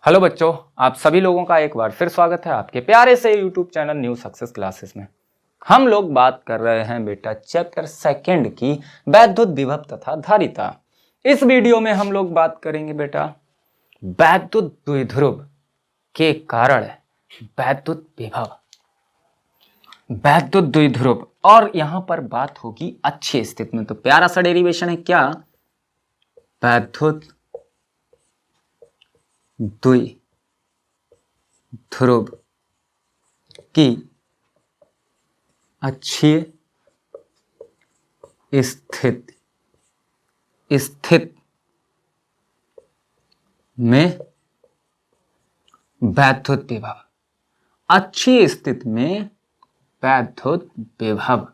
Hello बच्चों, आप सभी लोगों का एक बार फिर स्वागत है आपके प्यारे से YouTube channel new success classes में। हम लोग बात कर रहे हैं बेटा चैप्टर सेकंड की वैद्युत विभव तथा धारिता। इस वीडियो में हम लोग बात करेंगे बेटा वैद्युत द्विध्रुव के कारण वैद्युत विभव, वैद्युत द्विध्रुव, और यहां पर बात होगी अच्छी स्थिति में। तो प्यारा सा डेरिवेशन है क्या, वैद्युत द्विध्रुव की अच्छी स्थिति में वैद्युत विभव, अच्छी स्थिति में वैद्युत विभव,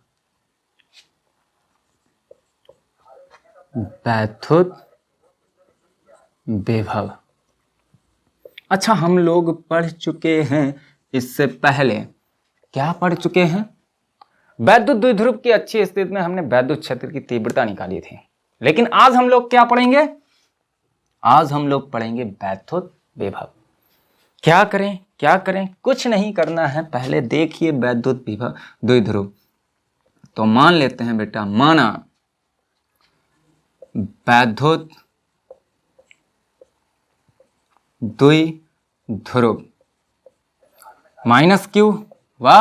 वैद्युत विभव। अच्छा, हम लोग पढ़ चुके हैं इससे पहले, क्या पढ़ चुके हैं? वैद्युत द्विध्रुव की अच्छी स्थिति में हमने वैद्युत क्षेत्र की तीव्रता निकाली थी। लेकिन आज हम लोग क्या पढ़ेंगे? आज हम लोग पढ़ेंगे वैद्युत विभव। क्या करें क्या करें, कुछ नहीं करना है। पहले देखिए वैद्युत विभव द्विध्रुव, तो मान लेते हैं बेटा, माना वैद्युत द्विध्रुव माइनस क्यू व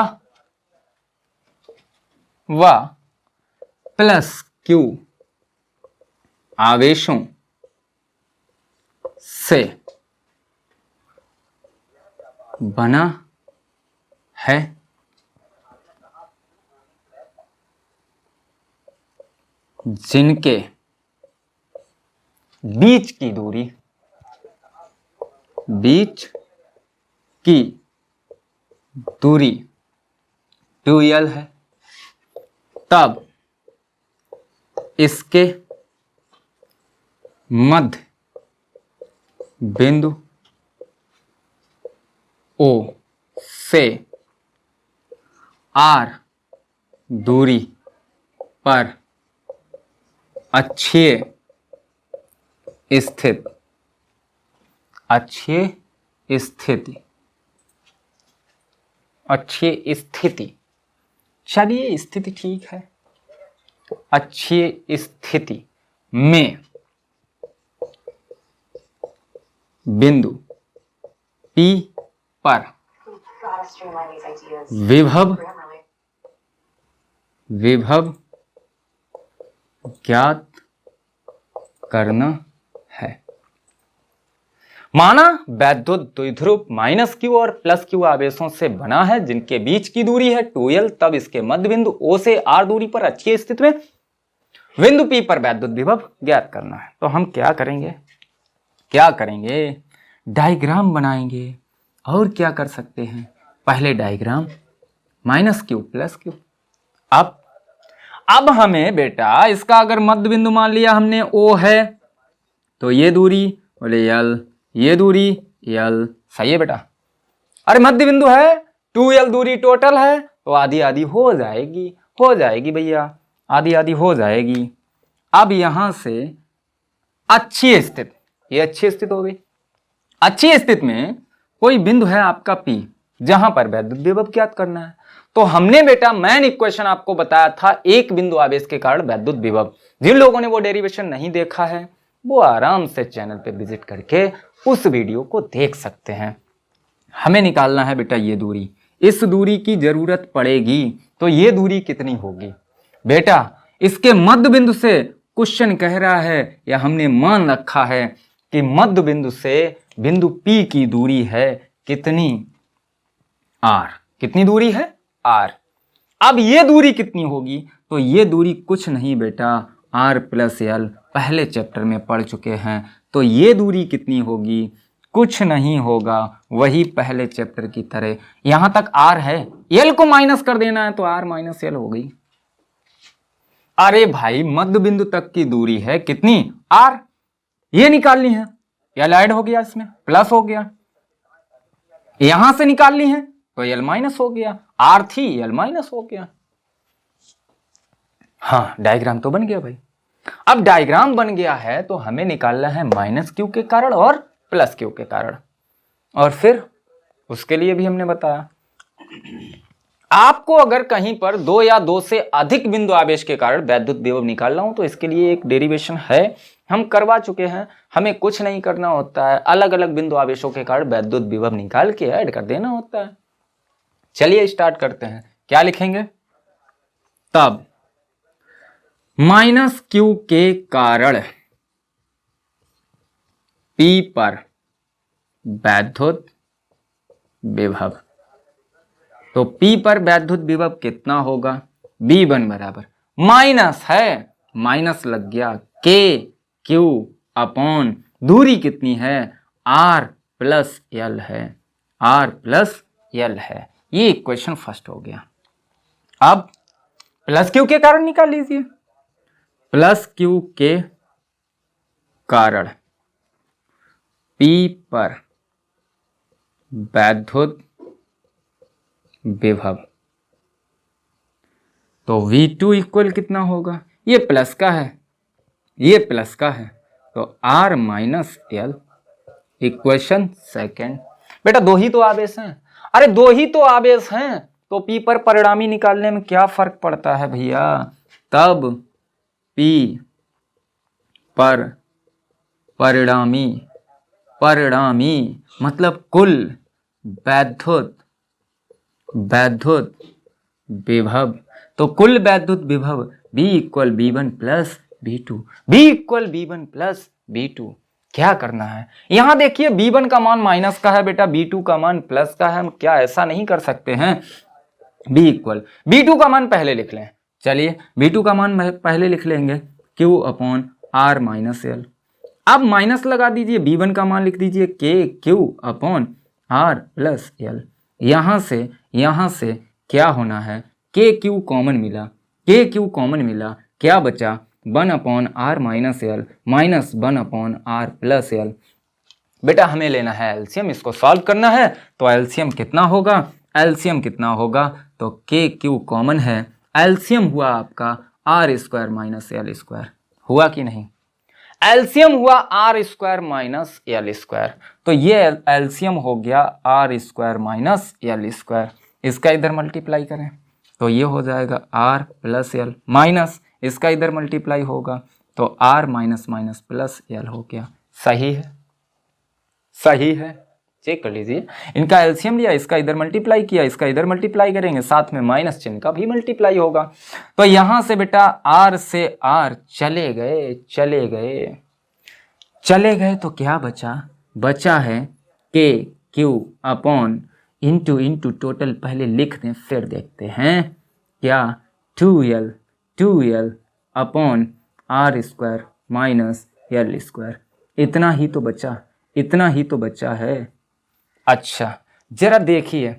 प्लस क्यू आवेशों से बना है, जिनके बीच की दूरी टूयल है, तब इसके मध्य बिंदु O से R दूरी पर अच्छी स्थिति, चलिए स्थिति ठीक है, अच्छी स्थिति में बिंदु P पर विभव ज्ञात करना है। माना वैद्युत द्विध्रुव माइनस क्यू और प्लस क्यू आवेशों से बना है, जिनके बीच की दूरी है 2l, तब इसके मध्य बिंदु O से R दूरी पर अच्छी स्थिति में बिंदु P पर वैद्युत विभव ज्ञात करना है। तो हम क्या करेंगे? डायग्राम बनाएंगे। और क्या कर सकते हैं? पहले diagram minus Q plus Q. अब हमें बेटा इसका अगर मध्य बिंदु मान लिया हमने O है, तो ये दूरी बोले L, ये दूरी L, सही है बेटा। अरे मध्य बिंदु है, 2L दूरी टोटल है, तो आधी आधी हो जाएगी भैया, आधी आधी हो जाएगी। अब यहां से अच्छी स्थिति, ये अच्छी स्थिति हो गई। अच्छी स्थिति में कोई बिंदु है आपका P, जहां पर वैद्युत विभव ज्ञात करना है। तो हमने बेटा मेन इक्वेशन आपको बताया था, एक बिंदु आवेश के कारण वैद्युत विभव। जिन लोगों ने वो डेरिवेशन नहीं देखा है, वो आराम से चैनल पे विजिट करके उस वीडियो को देख सकते हैं। हमें निकालना है बेटा ये दूरी, इस दूरी की जरूरत पड़ेगी। तो ये दूरी कितनी होगी बेटा? इसके मध्य बिंदु से क्वेश्चन कह रहा है, या हमने मान रखा है कि मध्य बिंदु से बिंदु P की दूरी है कितनी? R। कितनी दूरी है? R। अब ये दूरी कितनी होगी? तो ये दूरी कुछ नहीं बेटा, R प्लस L, पहले चैप्टर में पढ़ चुके हैं। तो ये दूरी कितनी होगी? कुछ नहीं होगा, वही पहले चैप्टर की तरह। यहां तक R है, L को माइनस कर देना है, तो R माइनस L हो गई। अरे भाई मध्य बिंदु तक की दूरी है कितनी? R, ये निकालनी है, L ऐड हो गया, इसमें प्लस हो गया। यहां से निकालनी है तो L माइनस हो गया, R थी L माइनस हो गया। हाँ, डायग्राम तो बन गया भाई। अब डायग्राम बन गया है तो हमें निकालना है माइनस क्यू के कारण और प्लस क्यू के कारण। और फिर उसके लिए भी हमने बताया, आपको अगर कहीं पर 2 या 2 से अधिक बिंदु आवेश के कारण वैद्युत विभव निकालना हो तो इसके लिए एक डेरिवेशन है, हम करवा चुके हैं। हमें कुछ नहीं करना होता है, अलग अलग बिंदु आवेशों के कारण वैद्युत विभव निकाल के ऐड कर देना होता है। चलिए स्टार्ट करते हैं। क्या लिखेंगे? तब -q के कारण P पर वैद्युत विभव, तो P पर वैद्युत विभव कितना होगा? V1 बराबर माइनस है, माइनस लग गया K Q अपॉन दूरी कितनी है? R प्लस L है, R प्लस L है। ये इक्वेशन फर्स्ट हो गया। अब प्लस Q के कारण निकाल लीजिए। प्लस Q के कारण P पर वैद्युत विभव, तो V2 इक्वल कितना होगा? ये प्लस का है, ये प्लस का है, तो R minus L। Equation second. बेटा 2 ही तो आवेश हैं, अरे 2 ही तो आवेश हैं, तो P पर परिणामी निकालने में क्या फर्क पड़ता है भैया? तब P पर परिणामी, परिणामी मतलब कुल वैद्युत विभव, तो कुल वैद्युत विभव V equal V1 plus V2, V equal V1 plus V2। क्या करना है? यहां देखिए V1 का मान माइनस का है बेटा, V2 का मान प्लस का है। हम क्या ऐसा नहीं कर सकते हैं? V इक्वल V2 का मान पहले लिख लें। चलिए V2 का मान पहले लिख लेंगे, Q upon R minus L। अब माइनस लगा दीजिए, V1 का मान लिख दीजिए K Q upon R plus L। यहां से क्या होना है? K Q कॉमन मिला, K Q कॉमन मिला, क्या बचा? 1 upon R minus L minus 1 upon R plus L। बेटा हमें लेना है एलसीएम, इसको सॉल्व करना है, तो एलसीएम कितना होगा? एलसीएम कितना होगा? तो K Q कॉमन है, एलसीएम हुआ आपका R square minus L square. हुआ कि नहीं? एलसीएम हुआ R square minus L square, तो ये एलसीएम हो गया R square minus L square. इसका इधर मल्टीप्लाई करें तो ये हो जाएगा R प्लस L, माइनस इसका इधर मल्टीप्लाई होगा तो R minus minus plus L हो गया। सही है, सही है, चेक कर लीजिए। इनका एलसीएम लिया, इसका इधर मल्टीप्लाई किया, इसका इधर मल्टीप्लाई करेंगे, साथ में माइनस चिन्ह का भी मल्टीप्लाई होगा। तो यहां से बेटा R से R चले गए, चले गए, चले गए, तो क्या बचा? बचा है K Q upon into total पहले लिख दें फिर देखते हैं क्या? 2L upon R square minus L square. इतना ही तो बचा, इतना ही तो बचा है। अच्छा जरा देखिए,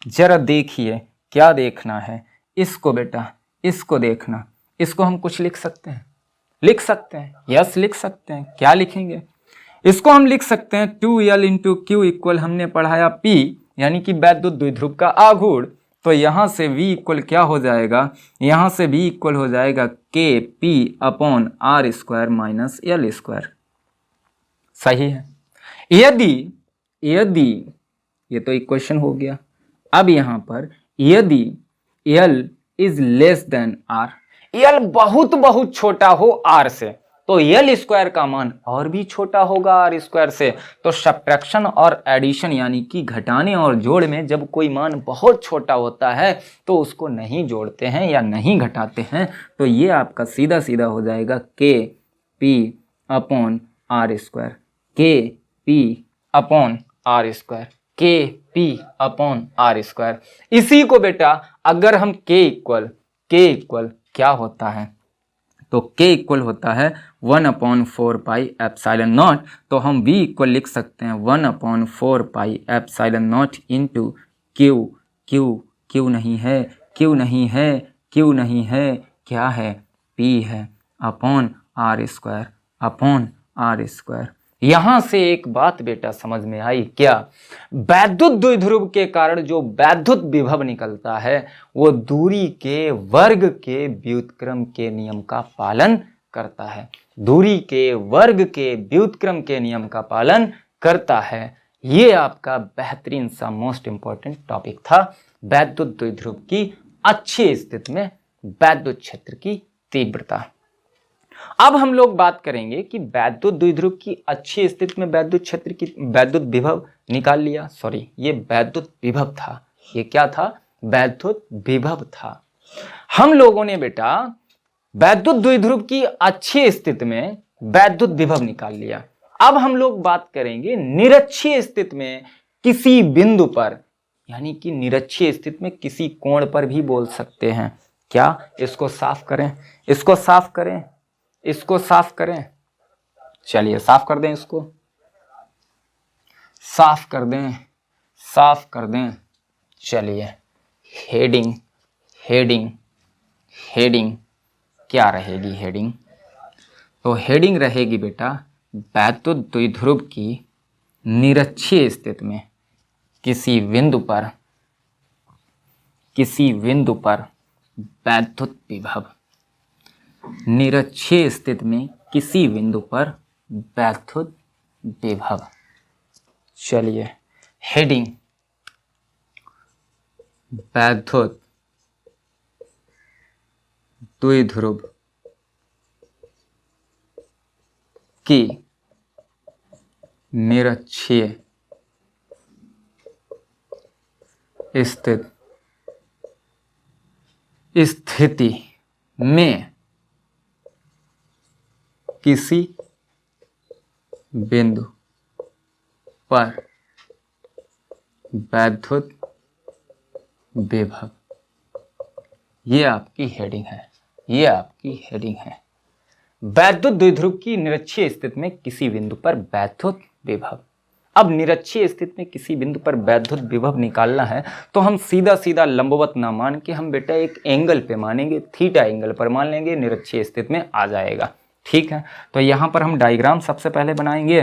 जरा देखिए, क्या देखना है? इसको बेटा, इसको देखना। इसको हम कुछ लिख सकते हैं, लिख सकते हैं, यस लिख सकते हैं। क्या लिखेंगे? इसको हम लिख सकते हैं 2L इंटू Q इक्वल हमने पढ़ाया P, यानी कि वैद्युत द्विध्रुव का आघूर्ण। तो यहां से V इक्वल क्या हो जाएगा? यहां से V इक्वल हो जाएगा K P upon R square minus L square. सही है। यदि ये तो इक्वेशन हो गया। अब यहां पर यदि L is less than R, L बहुत बहुत छोटा हो R से, तो L स्क्वायर का मान और भी छोटा होगा R स्क्वायर से। तो सब्ट्रैक्शन और एडिशन यानी कि घटाने और जोड़ में जब कोई मान बहुत छोटा होता है तो उसको नहीं जोड़ते हैं या नहीं घटाते हैं। तो ये आपका सीधा सीधा हो जाएगा K P upon R square, K P upon R square, K P upon R square. इसी को बेटा अगर हम K इक्वल क्या होता है? तो K इक्वल होता है 1 अपॉन 4 पाई एप्सिलॉन नॉट। तो हम V इक्वल लिख सकते हैं 1 अपॉन 4 पाई एप्सिलॉन नॉट इंटू Q नहीं है, Q नहीं है, Q नहीं है, क्या है? P है, upon R square, upon R square. यहां से एक बात बेटा समझ में आई क्या? वैद्युत द्विध्रुव के कारण जो वैद्युत विभव निकलता है वो दूरी के वर्ग के व्युत्क्रम के नियम का पालन करता है, दूरी के वर्ग के व्युत्क्रम के नियम का पालन करता है। ये आपका बेहतरीन सा मोस्ट इंपॉर्टेंट टॉपिक था, वैद्युत द्विध्रुव की अच्छी स्थिति में वैद्युत क्षेत्र की तीव्रता। अब हम लोग बात करेंगे कि वैद्युत द्विध्रुव की अच्छी स्थिति में वैद्युत क्षेत्र की वैद्युत विभव निकाल लिया, सॉरी ये वैद्युत विभव था, ये क्या था, वैद्युत विभव था। हम लोगों ने बेटा वैद्युत द्विध्रुव की अच्छी स्थिति में वैद्युत विभव निकाल लिया। अब हम लोग बात करेंगे निरक्षीय स्थिति में किसी बिंदु पर, यानी कि निरक्षीय स्थिति में किसी कोण पर भी बोल सकते हैं। क्या, इसको साफ करें, इसको साफ करें, इसको साफ करें, चलिए साफ कर दें, इसको साफ कर दें, साफ कर दें। चलिए हेडिंग, हेडिंग, हेडिंग क्या रहेगी हेडिंग? तो हेडिंग रहेगी बेटा वैद्युत द्विध्रुव की निरक्षीय स्थिति में किसी बिंदु पर, किसी बिंदु पर वैद्युत विभव, निरक्षीय स्थिति में किसी बिंदु पर वैद्युत विभव। चलिए हेडिंग वैद्युत द्विध्रुव की निरक्षीय स्थिति में किसी बिंदु पर वैद्युत विभव, ये आपकी हेडिंग है, ये आपकी हेडिंग है। वैद्युत द्विध्रुव की निरक्षीय स्थिति में किसी बिंदु पर वैद्युत विभव। अब निरक्षीय स्थिति में किसी बिंदु पर वैद्युत विभव निकालना है तो हम सीधा सीधा लंबवत ना मान के हम बेटा एक एंगल पे मानेंगे, थीटा एंगल पर मान लेंगे, निरक्षीय स्थिति में आ जाएगा। ठीक है, तो यहाँ पर हम डायग्राम सबसे पहले बनाएंगे।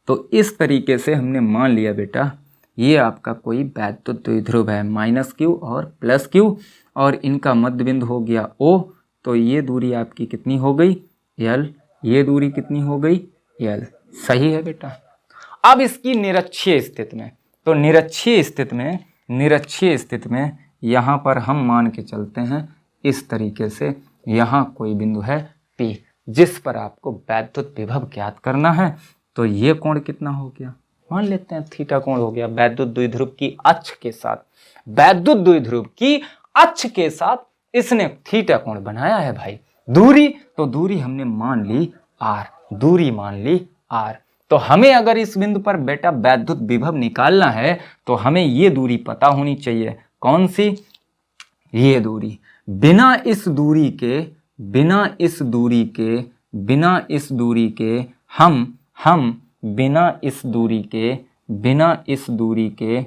तो इस तरीके से हमने मान लिया बेटा ये आपका कोई वैद्युत द्विध्रुव है, -q और +q, और इनका मध्य बिंदु हो गया O। तो ये दूरी आपकी कितनी हो गई, L, ये दूरी कितनी हो गई, L। सही है बेटा। अब इसकी निरक्षीय स्थिति में, तो निरक्षीय स्थिति में यहाँ पर हम मान के चलते हैं इस तरीके से, यहाँ कोई बिंदु है P जिस पर आपको वैद्युत विभव ज्ञात करना है। तो ये कोण कितना हो गया, मान लेते हैं थीटा कोण हो गया वैद्युत द्विध्रुव की अक्ष के साथ, वैद्युत द्विध्रुव की अक्ष के साथ इसने थीटा कोण बनाया है भाई। दूरी, तो दूरी हमने मान ली r, दूरी मान ली r। तो हमें अगर इस बिंदु पर बेटा वैद्युत विभव निकालना है तो हमें ये दूरी पता होनी चाहिए। कौन सी, ये दूरी। बिना इस दूरी के, बिना इस दूरी के, बिना इस दूरी के हम बिना इस दूरी के, बिना इस दूरी के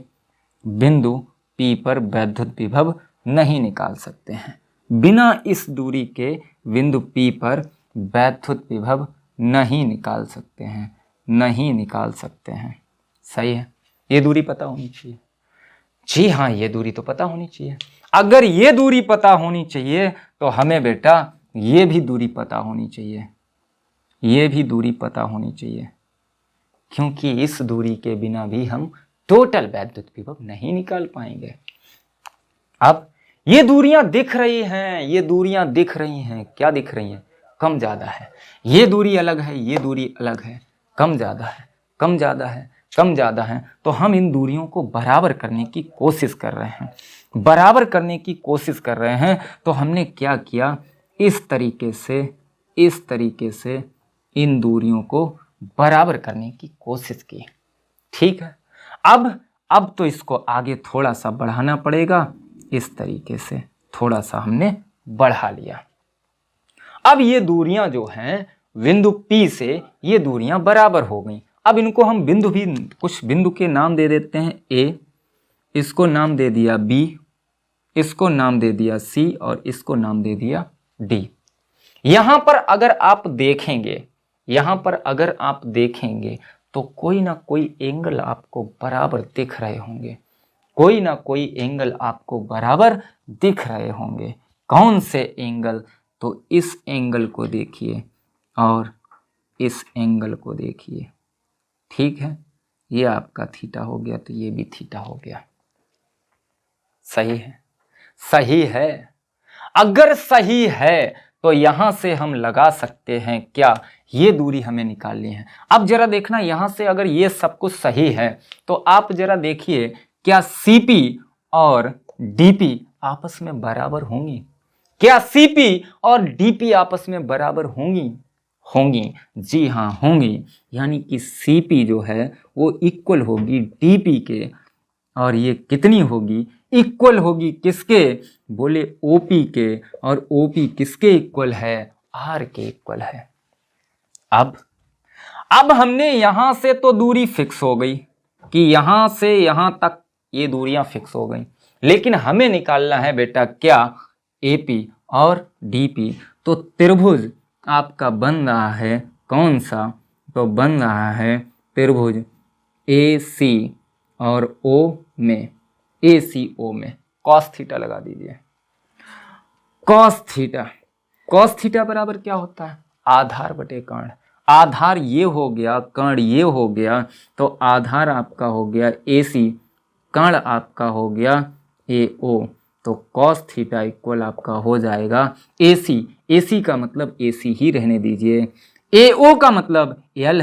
बिंदु P पर वैद्युत विभव नहीं निकाल सकते हैं। बिना इस दूरी के बिंदु P पर वैद्युत विभव नहीं निकाल सकते हैं, नहीं निकाल सकते हैं। सही है, ये दूरी पता होनी चाहिए। जी हाँ, ये दूरी तो पता होनी चाहिए। अगर ये दूरी पता होनी चाहिए तो हमें बेटा ये भी दूरी पता होनी चाहिए, ये भी दूरी पता होनी चाहिए, क्योंकि इस दूरी के बिना भी हम टोटल वैद्युत विभव नहीं निकाल पाएंगे। अब ये दूरियां दिख रही हैं, ये दूरियां दिख रही हैं, क्या दिख रही हैं, कम ज्यादा है। ये दूरी अलग है, ये दूरी अलग है, कम ज्यादा है, कम ज्यादा है, कम ज्यादा है। तो हम इन दूरियों को बराबर करने की कोशिश कर रहे हैं, बराबर करने की कोशिश कर रहे हैं। तो हमने क्या किया, इस तरीके से इन दूरियों को बराबर करने की कोशिश की। ठीक है, अब तो इसको आगे थोड़ा सा बढ़ाना पड़ेगा। इस तरीके से थोड़ा सा हमने बढ़ा लिया। अब ये दूरियां जो हैं बिंदु P से, ये दूरियां बराबर हो गई। अब इनको हम बिंदु भी, कुछ बिंदु के नाम दे देते हैं। A, इसको नाम दे दिया B, इसको नाम दे दिया C और इसको नाम दे दिया D। यहां पर अगर आप देखेंगे, यहां पर अगर आप देखेंगे तो कोई ना कोई एंगल आपको बराबर दिख रहे होंगे, कोई ना कोई एंगल आपको बराबर दिख रहे होंगे। कौन से एंगल, तो इस एंगल को देखिए और इस एंगल को देखिए। ठीक है, ये आपका थीटा हो गया, तो ये भी थीटा हो गया। सही है, सही है। अगर सही है तो यहां से हम लगा सकते हैं क्या, ये दूरी हमें निकालनी है। अब जरा देखना, यहां से अगर ये सब कुछ सही है तो आप जरा देखिए, क्या CP और DP आपस में बराबर होंगी? क्या CP और DP आपस में बराबर होंगी? होंगी, जी हाँ होंगी। यानी कि CP जो है वो इक्वल होगी DP के, और ये कितनी होगी? इक्वल होगी किसके? बोले OP के, और OP किसके इक्वल है? R के इक्वल है। अब हमने यहां से तो दूरी फिक्स हो गई कि यहां से यहां तक ये दूरियां फिक्स हो गई, लेकिन हमें निकालना है बेटा क्या? AP और DP। तो त्रिभुज आपका बन रहा है कौन सा? तो बन रहा है त्रिभुज AC और O में, ACO में कॉस थीटा लगा दीजिए। कॉस थीटा बराबर क्या होता है? आधार बटे कर्ण। आधार ये हो गया, कर्ण ये हो गया, तो आधार आपका हो गया AC, कर्ण आपका हो गया AO। तो कॉस थीटा इक्वल आपका हो जाएगा AC का मतलब AC ही रहने दीजिए, AO का मतलब L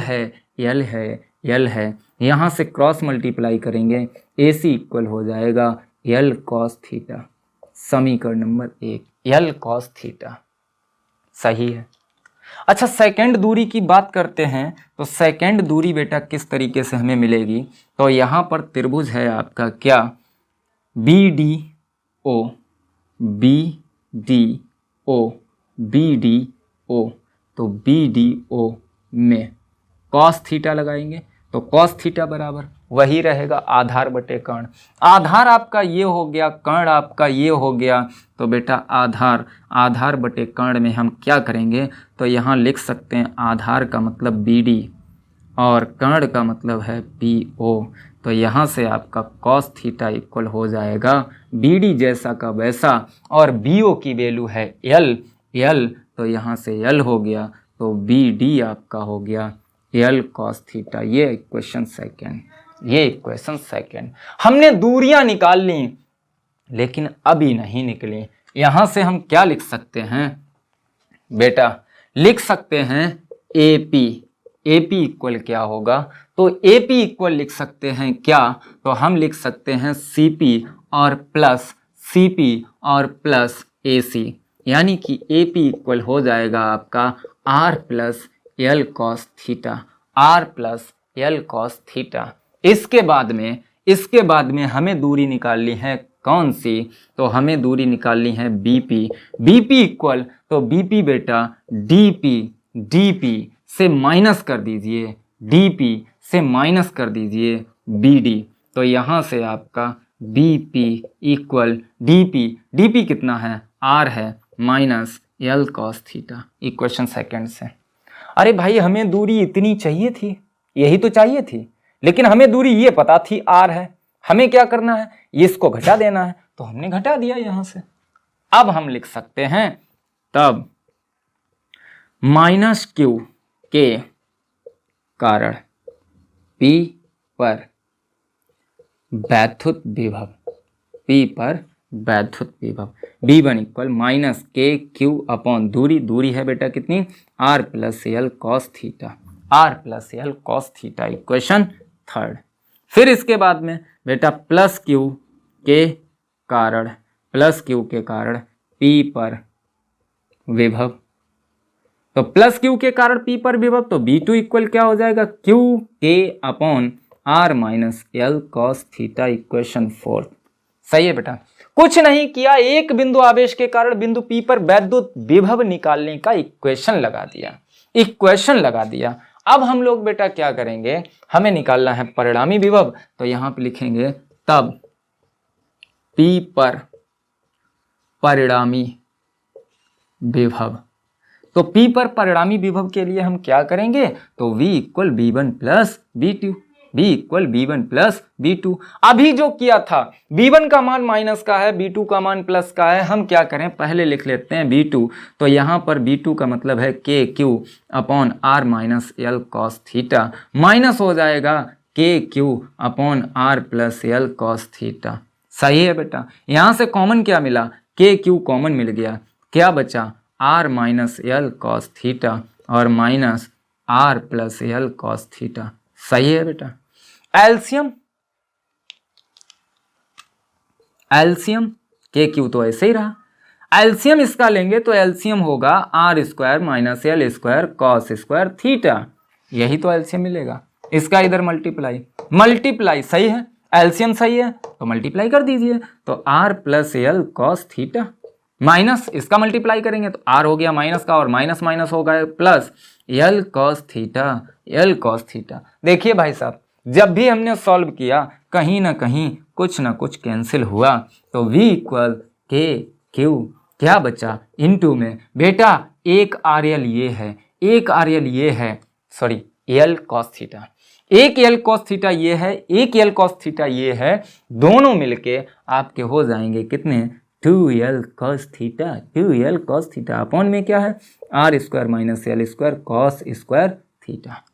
है। यहाँ से क्रॉस मल्टीप्लाई करेंगे, AC इक्वल हो जाएगा L कॉस थीटा। समीकरण नंबर 1, L कॉस थीटा। सही है। अच्छा, सेकंड दूरी की बात करते हैं। तो सेकंड दूरी बेटा किस तरीके से हमें मिलेगी? तो यहाँ पर त्रिभुज है आपका क्या? BDO। तो BDO में कॉस थीटा लगाएंगे, तो कॉस थीटा बराबर वही रहेगा आधार बटे कर्ण। आधार आपका ये हो गया, कर्ण आपका ये हो गया, तो बेटा आधार बटे कर्ण में हम क्या करेंगे? तो यहाँ लिख सकते हैं आधार का मतलब BD और कर्ण का मतलब है BO। तो यहाँ से आपका कॉस थीटा इक्वल हो जाएगा BD जैसा का वैसा, और BO की वैल्यू है L, तो यहाँ से L हो गया, तो BD आपका हो गया L कॉस थीटा। ये इक्वेशन सेकेंड। हमने दूरियां निकाल ली, लेकिन अभी नहीं निकली। यहां से हम क्या लिख सकते हैं बेटा? लिख सकते हैं AP इक्वल क्या होगा? तो AP इक्वल लिख सकते हैं क्या? तो हम लिख सकते हैं CP और प्लस AC, यानी कि AP इक्वल हो जाएगा आपका R plus L cos theta. इसके बाद में हमें दूरी निकालनी है कौन सी? तो हमें दूरी निकालनी है BP इक्वल, तो BP बेटा DP से माइनस कर दीजिए, DP से माइनस कर दीजिए BD। तो यहाँ से आपका BP इक्वल DP कितना है? R है, minus L cos theta. Equation second से। अरे भाई, हमें दूरी इतनी चाहिए थी, यही तो चाहिए थी, लेकिन हमें दूरी ये पता थी R है। हमें क्या करना है? इसको घटा देना है, तो हमने घटा दिया यहां से। अब हम लिख सकते हैं तब -Q के कारण P पर वैद्युत विभव B1 इक्वल -KQ अपॉन दूरी है बेटा कितनी? R plus L cos theta. Equation third. फिर इसके बाद में बेटा प्लस Q के कारण P पर विभव। तो प्लस Q के कारण P पर विभव, तो B2 इक्वल क्या हो जाएगा? QK upon R minus L cos theta. Equation fourth. सही है बेटा। कुछ नहीं किया, एक बिंदु आवेश के कारण बिंदु P पर वैद्युत विभव निकालने का इक्वेशन लगा दिया। अब हम लोग बेटा क्या करेंगे? हमें निकालना है परिणामी विभव। तो यहां पे लिखेंगे तब P पर परिणामी विभव। तो P पर परिणामी विभव के लिए हम क्या करेंगे? तो V equal B1 plus B2। अभी जो किया था, B1 का मान माइनस का है, B2 का मान प्लस का है। हम क्या करें? पहले लिख लेते हैं B2। तो यहाँ पर B2 का मतलब है KQ upon R minus L cos theta, minus हो जाएगा K Q upon R plus L cos theta. सही है बेटा। यहाँ से कॉमन क्या मिला, के क्यू कॉमन मिल गया, क्या बचा, R minus L cos theta और minus R plus L cos theta. सही है बेटा। एलसीएम, एलसीएम के क्यू तो ऐसे ही रहा, एलसीएम इसका लेंगे तो एलसीएम होगा R square minus L square cos square theta. यही तो एलसीएम मिलेगा। इसका इधर मल्टीप्लाई, मल्टीप्लाई सही है, एलसीएम सही है तो मल्टीप्लाई कर दीजिए, तो R plus L cos theta minus इसका मल्टीप्लाई करेंगे तो आर हो गया माइनस का और माइनस माइनस हो गया plus L cos theta, L cos theta. देखिए भाई साहब, जब भी हमने सॉल्व किया कहीं ना कहीं कुछ ना कुछ कैंसिल हुआ, तो v इक्वल के क्यू क्या बचा इनटू में बेटा एक आर एल ये है, एक आर एल ये है, सॉरी एल कॉस थीटा, एक एल कॉस थीटा ये है, एक एल कॉस थीटा ये है, दोनों मिलके आपके हो जाएंगे कितने, 2l cos theta, 2l cos theta upon में क्या है, R square minus L square cos square theta.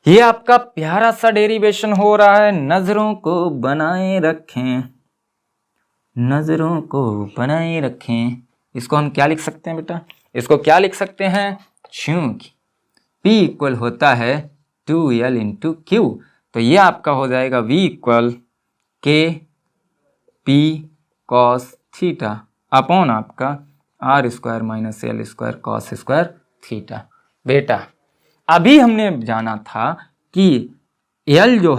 ये आपका प्यारा सा डेरिवेशन हो रहा है। नजरों को बनाए रखें, नजरों को बनाए रखें। इसको हम क्या लिख सकते हैं बेटा, इसको क्या लिख सकते हैं, चूंकि P इक्वल होता है 2l इंटू क्यू, तो ये आपका हो जाएगा V equal K P cos theta upon आपका R square minus L square cos square theta. बेटा अभी हमने जाना था कि एल जो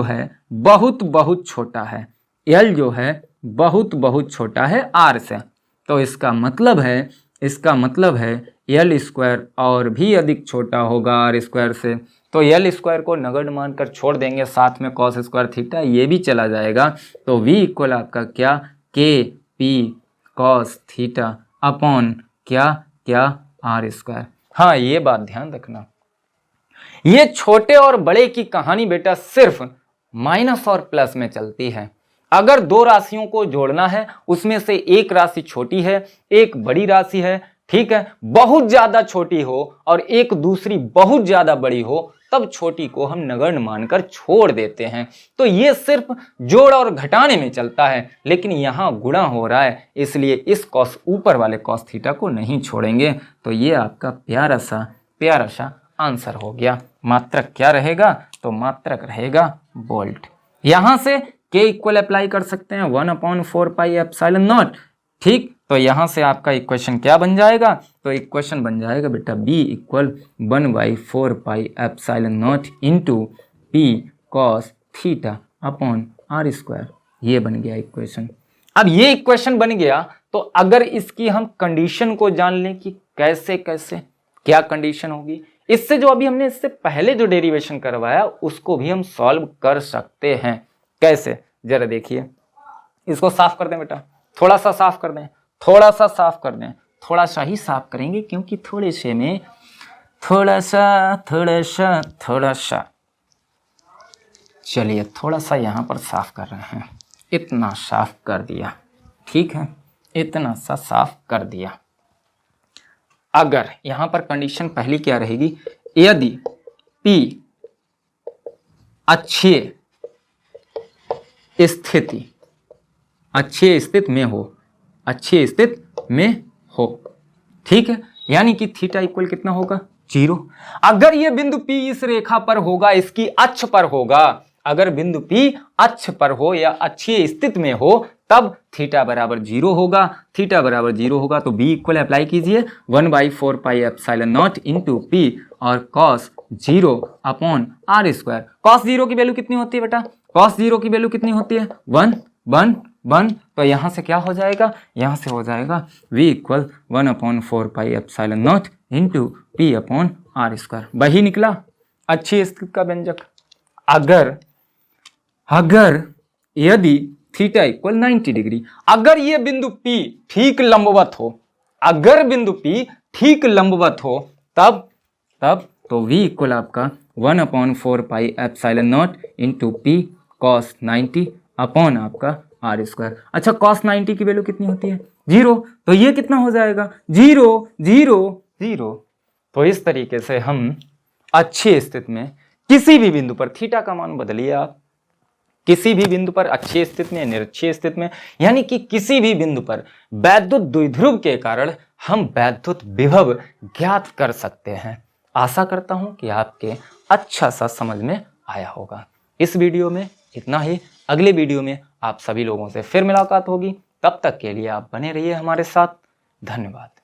है बहुत बहुत छोटा है, एल जो है बहुत बहुत छोटा है आर से, तो इसका मतलब है एल स्क्वायर और भी अधिक छोटा होगा आर स्क्वायर से, तो एल स्क्वायर को नगण्य मानकर छोड़ देंगे, साथ में कॉस स्क्वायर थीटा ये भी चला जाएगा, तो v इक्वल आपका क्या, के पी कॉस थीटा अपॉन क्या आर स्क्वायर। हाँ ये बात ध्यान रखना, ये छोटे और बड़े की कहानी बेटा सिर्फ माइनस और प्लस में चलती है। अगर दो राशियों को जोड़ना है, उसमें से एक राशि छोटी है एक बड़ी राशि है, ठीक है, बहुत ज्यादा छोटी हो और एक दूसरी बहुत ज्यादा बड़ी हो, तब छोटी को हम नगण्य मानकर छोड़ देते हैं। तो ये सिर्फ जोड़ और घटाने में चलता है, लेकिन यहाँ गुणा हो रहा है, इसलिए इस कॉस ऊपर वाले कॉस थीटा को नहीं छोड़ेंगे। तो ये आपका प्यारा सा आंसर हो गया। मात्रक क्या रहेगा, तो मात्रक रहेगा बोल्ट। यहाँ से के इक्वल अप्लाई कर सकते हैं 1/4 पाई एप्सिलॉन नॉट, ठीक, तो यहाँ से आपका इक्वेशन क्या बन जाएगा, तो इक्वेशन बन जाएगा बेटा b equal 1/4 pi epsilon naught into P cos theta upon R square. ये बन गया इक्वेशन। अब ये इक्वेशन बन गया, तो अगर इसकी हम कंडीशन को जान लें कि कैसे क्या कंडीशन होगी, इससे जो अभी हमने इससे पहले जो डेरिवेशन करवाया उसको भी हम सॉल्व कर सकते हैं। कैसे, जरा देखिए, इसको साफ कर दें बेटा, थोड़ा सा साफ कर दें, थोड़ा सा ही साफ करेंगे, क्योंकि थोड़े से में थोड़ा सा चलिए थोड़ा सा यहाँ पर साफ कर रहे हैं। इतना साफ कर दिया, ठीक है, इतना सा साफ कर दिया। अगर यहाँ पर कंडीशन पहली क्या रहेगी, यदि P अच्छी स्थिति में हो, ठीक है, यानी कि थीटा इक्वल कितना होगा, 0। अगर ये बिंदु P इस रेखा पर होगा, इसकी अक्ष पर होगा, अगर बिंदु P अक्ष पर हो या अच्छी स्थिति में हो, तब थीटा बराबर 0 होगा। थीटा बराबर 0 होगा तो b इक्वल अप्लाई कीजिए 1/4 pi epsilon naught into P और cos 0 upon R square. Cos 0 की वैल्यू कितनी होती है बेटा, कॉस 0 की वैल्यू कितनी होती है, 1, तो यहाँ से क्या हो जाएगा, यहाँ से हो जाएगा v equal 1/4 pi epsilon naught into P upon R square. वही निकला अच्छी स्थिति का व्यंजक। अगर यदि थीटा इक्वल 90 डिग्री, अगर ये बिंदु P ठीक लंबवत हो, अगर बिंदु P ठीक लंबवत हो, तब तो v इक्वल आपका 1/4 pi epsilon naught into P cos 90 upon आपका आर स्क्वायर। अच्छा, कॉस 90 की वैल्यू कितनी होती है, 0, तो ये कितना हो जाएगा, 0। तो इस तरीके से हम अच्छी स्थिति में किसी भी बिंदु पर थीटा का मान बदलिए आप, किसी भी बिंदु पर अक्षीय स्थिति में, निरक्षीय स्थिति में, यानी कि किसी भी बिंदु पर वैद्युत द्विध्रुव के कारण हम वैद्युत विभव ज्ञात कर सकते हैं। आशा करता हूं कि आपके अच्छा सा समझ में आया होगा। इस वीडियो में इतना ही। अगले वीडियो में आप सभी लोगों से फिर मुलाकात होगी। तब तक के लिए आप बने रहिए हमारे साथ। धन्यवाद।